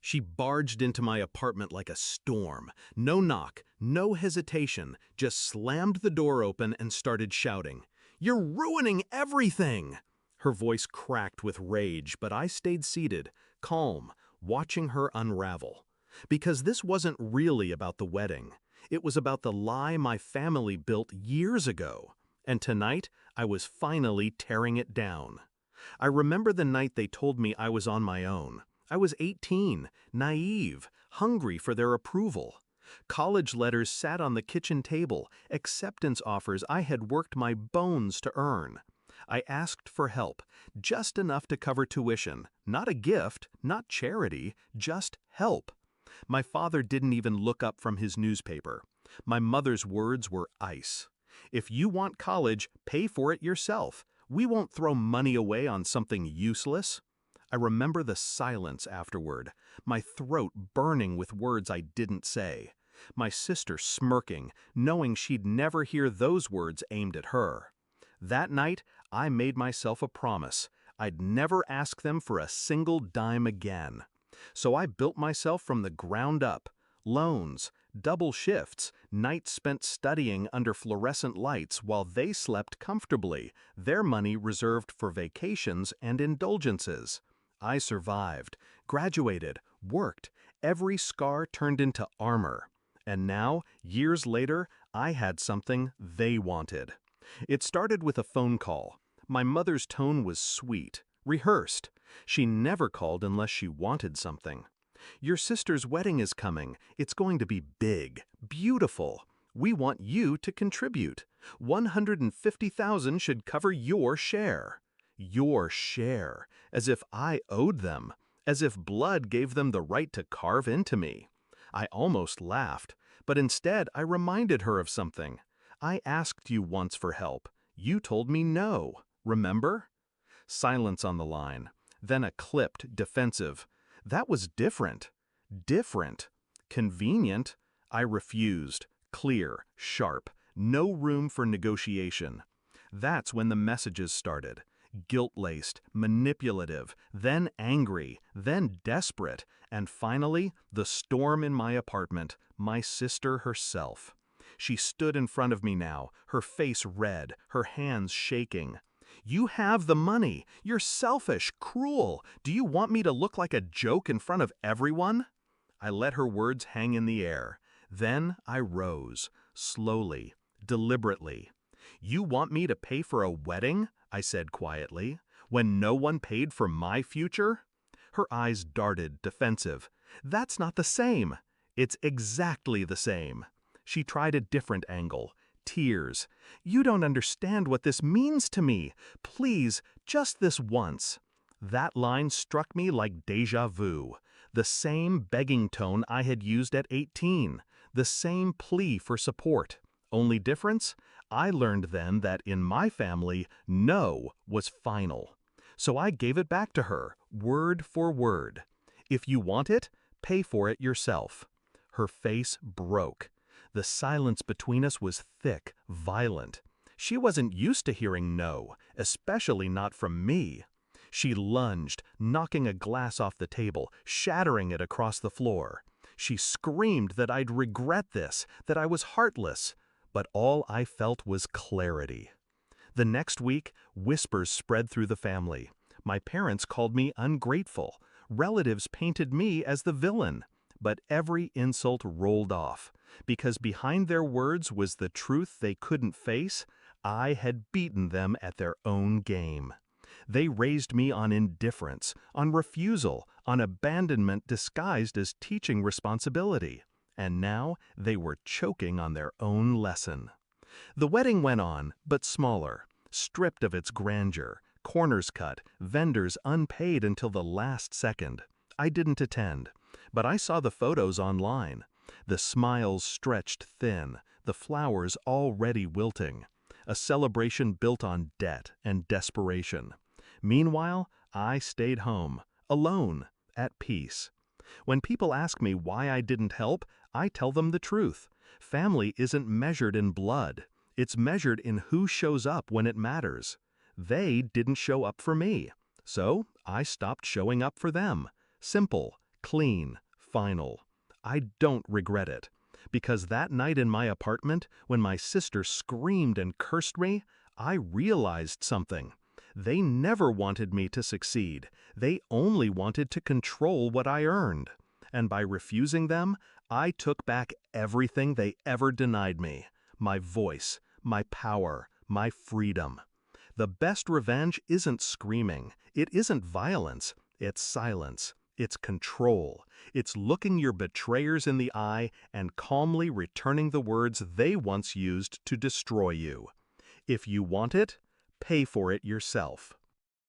She barged into my apartment like a storm. No knock, no hesitation, just slammed the door open and started shouting, "You're ruining everything!" Her voice cracked with rage, but I stayed seated, calm, watching her unravel. Because this wasn't really about the wedding. It was about the lie my family built years ago. And tonight, I was finally tearing it down. I remember the night they told me I was on my own. I was 18, naive, hungry for their approval. College letters sat on the kitchen table, acceptance offers I had worked my bones to earn. I asked for help, just enough to cover tuition, not a gift, not charity, just help. My father didn't even look up from his newspaper. My mother's words were ice. "If you want college, pay for it yourself. We won't throw money away on something useless." I remember the silence afterward, my throat burning with words I didn't say. My sister smirking, knowing she'd never hear those words aimed at her. That night, I made myself a promise. I'd never ask them for a single dime again. So I built myself from the ground up. Loans, double shifts, nights spent studying under fluorescent lights while they slept comfortably, their money reserved for vacations and indulgences. I survived, graduated, worked, every scar turned into armor. And now, years later, I had something they wanted. It started with a phone call. My mother's tone was sweet, rehearsed. She never called unless she wanted something. "Your sister's wedding is coming. It's going to be big, beautiful. We want you to contribute. 150,000 should cover your share." Your share, as if I owed them, as if blood gave them the right to carve into me. I almost laughed, but instead I reminded her of something. "I asked you once for help. You told me no. Remember?" Silence on the line. Then a clipped, defensive, "That was different." Different. Convenient. I refused. Clear, sharp, no room for negotiation. That's when the messages started. Guilt-laced, manipulative, then angry, then desperate, and finally, the storm in my apartment, my sister herself. She stood in front of me now, her face red, her hands shaking. "You have the money. You're selfish, cruel. Do you want me to look like a joke in front of everyone?" I let her words hang in the air. Then I rose, slowly, deliberately. "You want me to pay for a wedding?" I said quietly, "when no one paid for my future?" Her eyes darted, defensive. "That's not the same." "It's exactly the same." She tried a different angle. Tears. "You don't understand what this means to me. Please, just this once." That line struck me like déjà vu. The same begging tone I had used at 18. The same plea for support. Only difference? I learned then that in my family, no was final. So I gave it back to her, word for word. "If you want it, pay for it yourself." Her face broke. The silence between us was thick, violent. She wasn't used to hearing no, especially not from me. She lunged, knocking a glass off the table, shattering it across the floor. She screamed that I'd regret this, that I was heartless. But all I felt was clarity. The next week, whispers spread through the family. My parents called me ungrateful. Relatives painted me as the villain. But every insult rolled off, because behind their words was the truth they couldn't face. I had beaten them at their own game. They raised me on indifference, on refusal, on abandonment disguised as teaching responsibility. And now they were choking on their own lesson. The wedding went on, but smaller, stripped of its grandeur, corners cut, vendors unpaid until the last second. I didn't attend, but I saw the photos online. The smiles stretched thin, the flowers already wilting. A celebration built on debt and desperation. Meanwhile, I stayed home, alone, at peace. When people ask me why I didn't help, I tell them the truth. Family isn't measured in blood. It's measured in who shows up when it matters. They didn't show up for me, so I stopped showing up for them. Simple, Clean, final. I don't regret it. Because that night in my apartment, when my sister screamed and cursed me, I realized something. They never wanted me to succeed. They only wanted to control what I earned. And by refusing them, I took back everything they ever denied me. My voice, my power, my freedom. The best revenge isn't screaming. It isn't violence. It's silence. It's control. It's looking your betrayers in the eye and calmly returning the words they once used to destroy you. If you want it, pay for it yourself.